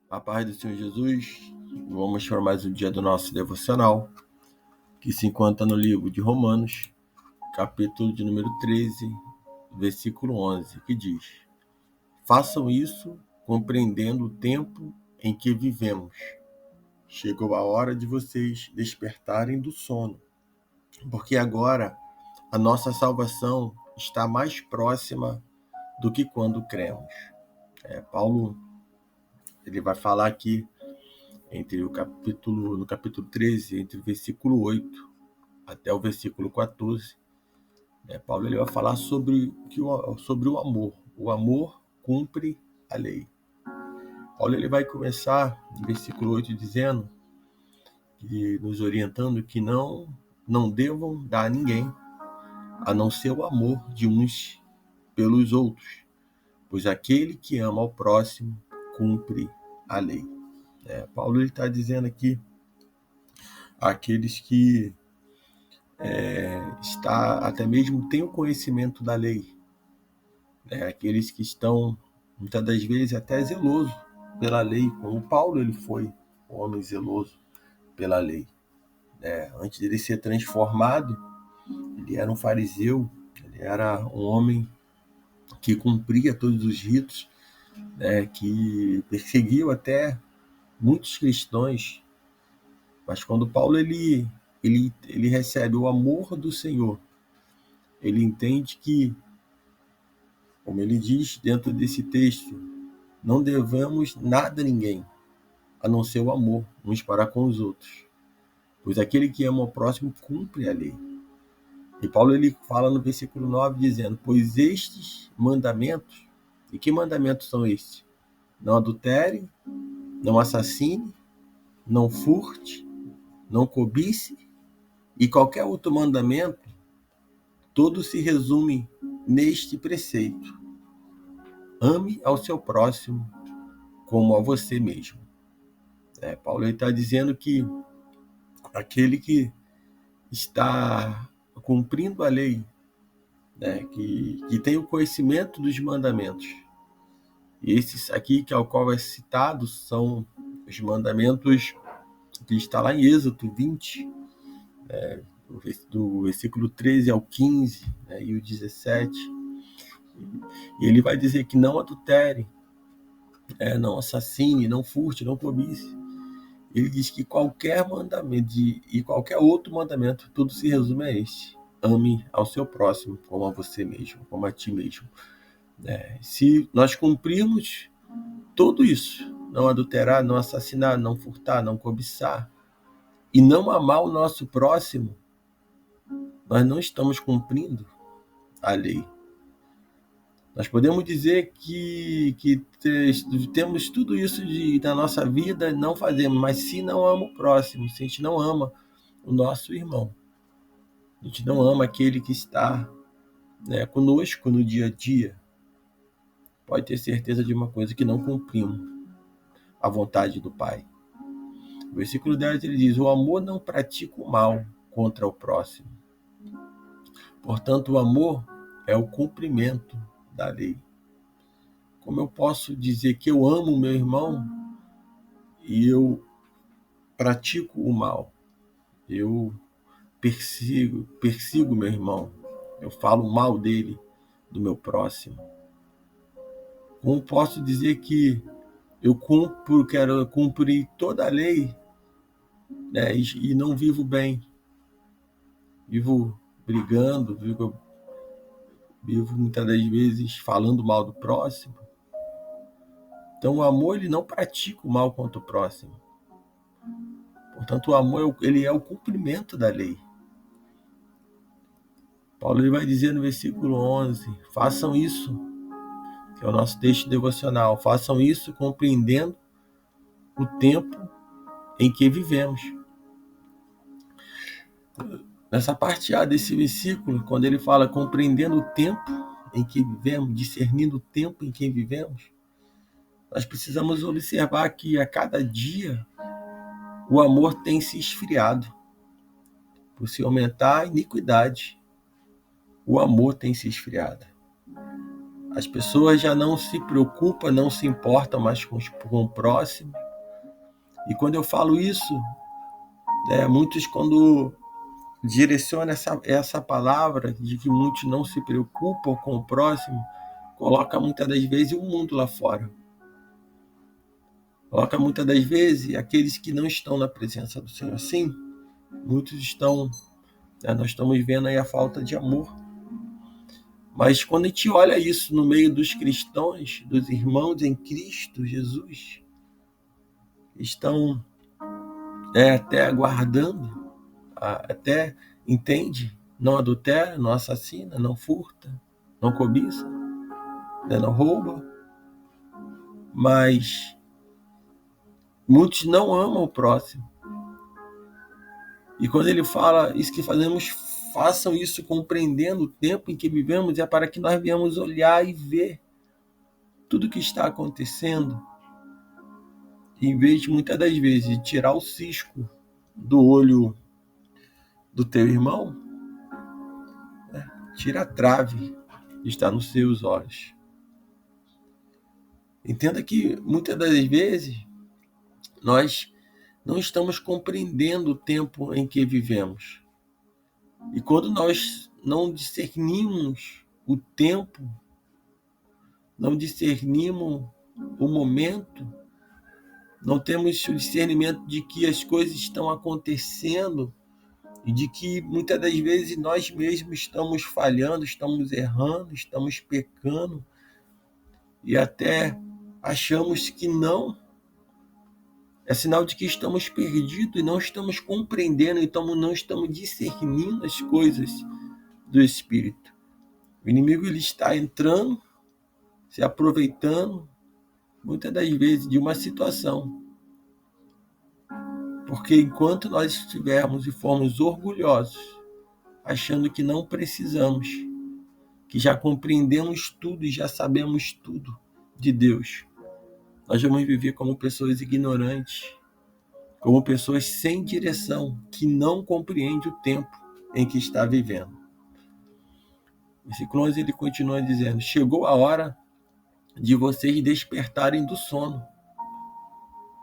A paz do Senhor Jesus, vamos para mais um dia do nosso devocional, que se encontra no livro de Romanos, capítulo de número 13, versículo 11, que diz: Façam isso compreendendo o tempo em que vivemos. Chegou a hora de vocês despertarem do sono, porque agora a nossa salvação está mais próxima do que quando cremos. Paulo ele vai falar aqui no capítulo 13, entre o versículo 8 até o versículo 14, Paulo ele vai falar sobre o amor. O amor cumpre a lei. Paulo ele vai começar no versículo 8 dizendo, nos orientando que não devam dar a ninguém, a não ser o amor de uns pelos outros, pois aquele que ama ao próximo cumpre a lei. Paulo está dizendo aqui aqueles que até mesmo têm o conhecimento da lei, aqueles que estão muitas das vezes até zelosos pela lei, como Paulo ele foi um homem zeloso pela lei. Antes dele ser transformado, ele era um fariseu, ele era um homem que cumpria todos os ritos, que perseguiu até muitos cristãos, mas quando Paulo ele recebe o amor do Senhor, ele entende que, como ele diz dentro desse texto, não devemos nada a ninguém, a não ser o amor uns para com os outros, pois aquele que ama o próximo cumpre a lei. E Paulo ele fala no versículo 9 dizendo: pois estes mandamentos, e que mandamentos são estes? Não adultere, não assassine, não furte, não cobice, e qualquer outro mandamento, todo se resume neste preceito: ame ao seu próximo como a você mesmo. Paulo está dizendo que aquele que está cumprindo a lei, que tem o conhecimento dos mandamentos, e esses aqui que ao qual é citado são os mandamentos que está lá em Êxodo 20, do versículo 13 ao 15, e o 17. E ele vai dizer que não adultere, não assassine, não furte, não cobice. Ele diz que qualquer mandamento e qualquer outro mandamento, tudo se resume a este: ame ao seu próximo como a você mesmo, como a ti mesmo. Se nós cumprirmos tudo isso, não adulterar, não assassinar, não furtar, não cobiçar, e não amar o nosso próximo, nós não estamos cumprindo a lei. Nós podemos dizer que temos tudo isso na nossa vida, não fazemos, mas se não ama o próximo, se a gente não ama o nosso irmão, a gente não ama aquele que está conosco no dia a dia, pode ter certeza de uma coisa, que não cumprimos a vontade do Pai. O versículo 10 ele diz: o amor não pratica o mal contra o próximo. Portanto, o amor é o cumprimento da lei. Como eu posso dizer que eu amo o meu irmão e eu pratico o mal? Eu persigo meu irmão, eu falo mal dele, do meu próximo. Como posso dizer que eu quero cumprir toda a lei, e não vivo bem? Vivo brigando, vivo muitas das vezes falando mal do próximo. Então o amor ele não pratica o mal contra o próximo. Portanto, o amor ele é o cumprimento da lei. Paulo ele vai dizer no versículo 11: façam isso, que é o nosso texto devocional, façam isso compreendendo o tempo em que vivemos. Nessa parte A desse versículo, quando ele fala compreendendo o tempo em que vivemos, discernindo o tempo em que vivemos, nós precisamos observar que a cada dia o amor tem se esfriado. Por se aumentar a iniquidade, o amor tem se esfriado. As pessoas já não se preocupam, não se importam mais com o próximo. E quando eu falo isso, muitos quando direcionam essa palavra de que muitos não se preocupam com o próximo, coloca muitas das vezes o mundo lá fora. Coloca muitas das vezes aqueles que não estão na presença do Senhor. Sim, muitos estão, nós estamos vendo aí a falta de amor. Mas quando a gente olha isso no meio dos cristãos, dos irmãos em Cristo Jesus, estão até aguardando, até entende, não adultera, não assassina, não furta, não cobiça, não rouba, mas muitos não amam o próximo. E quando ele fala isso que fazemos, façam isso compreendendo o tempo em que vivemos, é para que nós venhamos olhar e ver tudo que está acontecendo, em vez de muitas das vezes de tirar o cisco do olho do teu irmão, tira a trave que está nos seus olhos. Entenda que muitas das vezes nós não estamos compreendendo o tempo em que vivemos. E quando nós não discernimos o tempo, não discernimos o momento, não temos o discernimento de que as coisas estão acontecendo e de que muitas das vezes nós mesmos estamos falhando, estamos errando, estamos pecando e até achamos que não, é sinal de que estamos perdidos e não estamos compreendendo, então não estamos discernindo as coisas do Espírito. O inimigo ele está entrando, se aproveitando, muitas das vezes, de uma situação. Porque enquanto nós estivermos e formos orgulhosos, achando que não precisamos, que já compreendemos tudo e já sabemos tudo de Deus, nós vamos viver como pessoas ignorantes, como pessoas sem direção, que não compreendem o tempo em que está vivendo. Versículo 11 ele continua dizendo: chegou a hora de vocês despertarem do sono,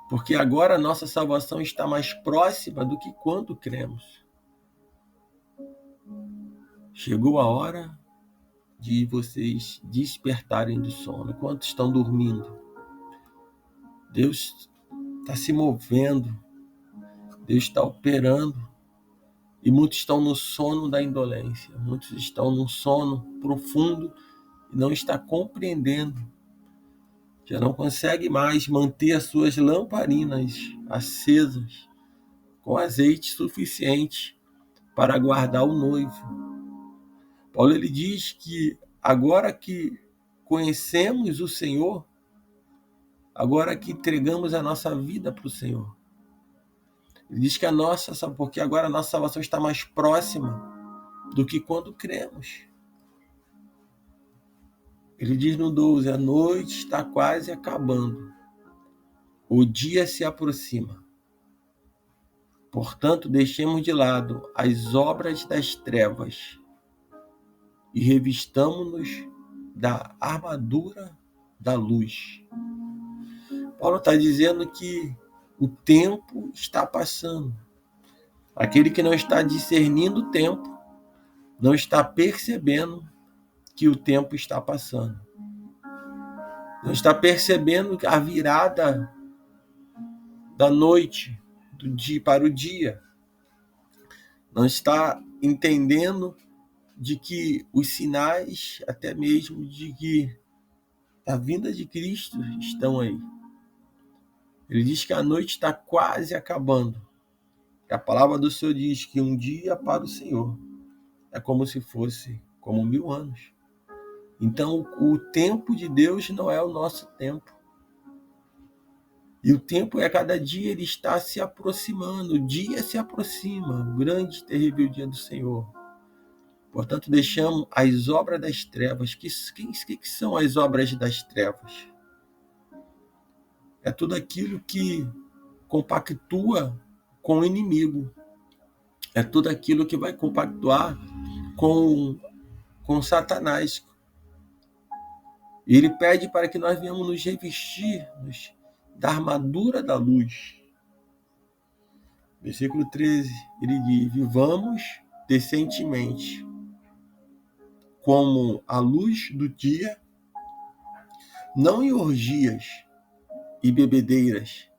porque agora a nossa salvação está mais próxima do que quando cremos. Chegou a hora de vocês despertarem do sono. Quantos estão dormindo? Deus está se movendo, Deus está operando, e muitos estão no sono da indolência, muitos estão num sono profundo e não está compreendendo, já não consegue mais manter as suas lamparinas acesas com azeite suficiente para guardar o noivo. Paulo ele diz que agora que conhecemos o Senhor, agora que entregamos a nossa vida para o Senhor, ele diz que porque agora a nossa salvação está mais próxima do que quando cremos. Ele diz no 12, a noite está quase acabando, o dia se aproxima. Portanto, deixemos de lado as obras das trevas e revistamo-nos da armadura da luz. Paulo está dizendo que o tempo está passando. Aquele que não está discernindo o tempo, não está percebendo que o tempo está passando. Não está percebendo a virada da noite, do dia para o dia. Não está entendendo de que os sinais, até mesmo de que a vinda de Cristo estão aí. Ele diz que a noite está quase acabando. A palavra do Senhor diz que um dia para o Senhor é como se fosse como 1000 anos. Então, o tempo de Deus não é o nosso tempo. E o tempo é cada dia ele está se aproximando. O dia se aproxima, o grande e terrível dia do Senhor. Portanto, deixamos as obras das trevas. Que são as obras das trevas? É tudo aquilo que compactua com o inimigo. É tudo aquilo que vai compactuar com Satanás. E ele pede para que nós venhamos nos revestir da armadura da luz. Versículo 13, ele diz: vivamos decentemente, como a luz do dia, não em orgias e bebedeiras,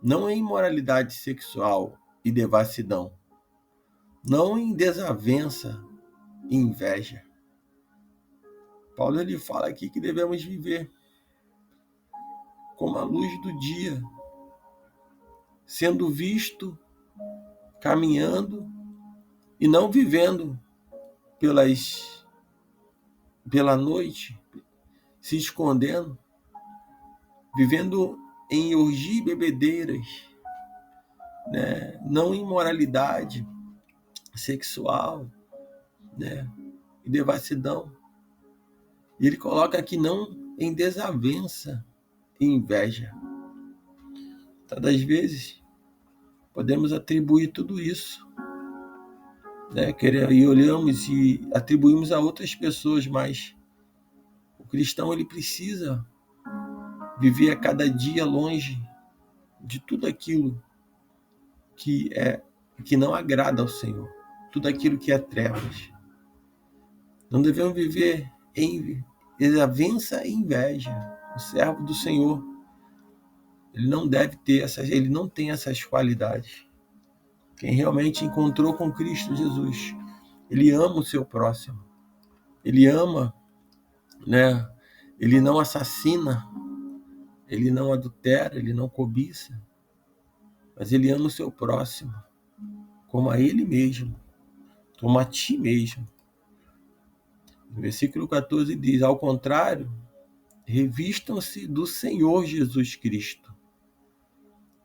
não em imoralidade sexual e devassidão, não em desavença e inveja. Paulo ele fala aqui que devemos viver como a luz do dia, sendo visto, caminhando e não vivendo pela noite, se escondendo, vivendo em orgia e bebedeiras, né? Não em imoralidade sexual, né? E devassidão. E ele coloca aqui não em desavença e inveja. Todas as vezes podemos atribuir tudo isso, né? E olhamos e atribuímos a outras pessoas, mas o cristão ele precisa viver a cada dia longe de tudo aquilo que não agrada ao Senhor, tudo aquilo que é trevas. Não devemos viver em desavença e inveja. O servo do Senhor, ele não tem essas qualidades. Quem realmente encontrou com Cristo Jesus, ele ama o seu próximo. Ele ama, né? Ele não assassina, ele não adultera, ele não cobiça, mas ele ama o seu próximo, como a ele mesmo, como a ti mesmo. No versículo 14 diz: ao contrário, revistam-se do Senhor Jesus Cristo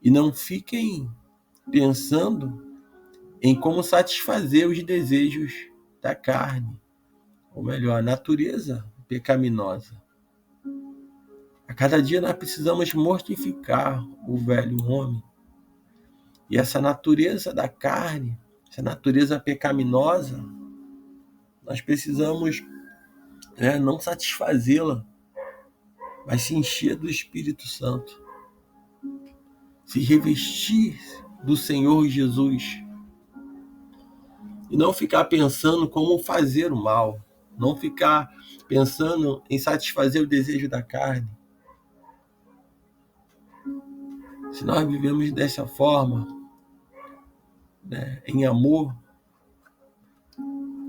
e não fiquem pensando em como satisfazer os desejos da carne, ou melhor, a natureza pecaminosa. A cada dia nós precisamos mortificar o velho homem. E essa natureza da carne, essa natureza pecaminosa, nós precisamos não satisfazê-la, mas se encher do Espírito Santo. Se revestir do Senhor Jesus. E não ficar pensando como fazer o mal. Não ficar pensando em satisfazer o desejo da carne. Se nós vivemos dessa forma, em amor,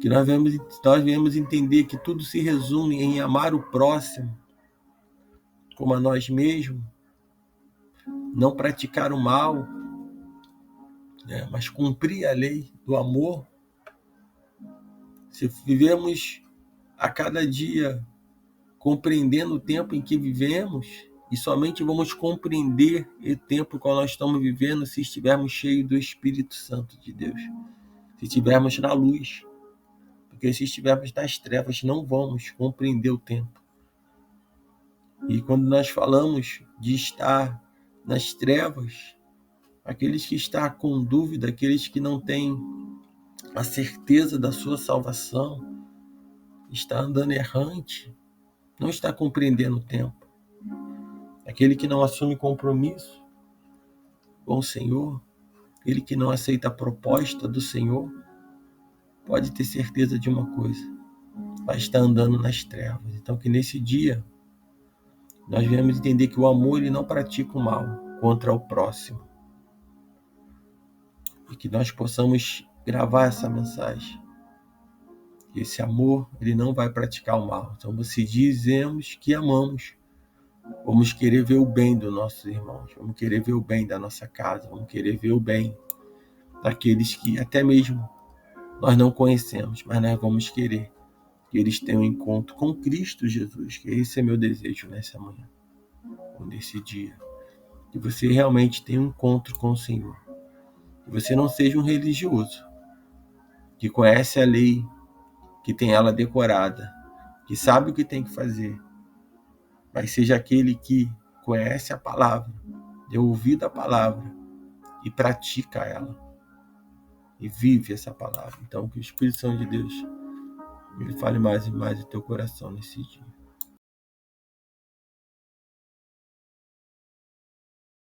que nós viemos entender que tudo se resume em amar o próximo como a nós mesmos, não praticar o mal, mas cumprir a lei do amor. Se vivemos a cada dia compreendendo o tempo em que vivemos, e somente vamos compreender o tempo que nós estamos vivendo se estivermos cheios do Espírito Santo de Deus, se estivermos na luz, porque se estivermos nas trevas não vamos compreender o tempo. E quando nós falamos de estar nas trevas, aqueles que estão com dúvida, aqueles que não têm a certeza da sua salvação, está andando errante, não está compreendendo o tempo. Aquele que não assume compromisso com o Senhor, aquele que não aceita a proposta do Senhor, pode ter certeza de uma coisa: vai estar andando nas trevas. Então que nesse dia nós venhamos entender que o amor ele não pratica o mal contra o próximo. E que nós possamos gravar essa mensagem. Esse amor ele não vai praticar o mal. Então se dizemos que amamos, vamos querer ver o bem dos nossos irmãos, vamos querer ver o bem da nossa casa, vamos querer ver o bem daqueles que até mesmo nós não conhecemos, mas nós vamos querer que eles tenham um encontro com Cristo Jesus, que esse é meu desejo nessa manhã, ou nesse dia, que você realmente tenha um encontro com o Senhor, que você não seja um religioso, que conhece a lei, que tem ela decorada, que sabe o que tem que fazer, mas seja aquele que conhece a palavra, deu ouvido à palavra e pratica ela, e vive essa palavra. Então que o Espírito Santo de Deus ele fale mais e mais no teu coração nesse dia.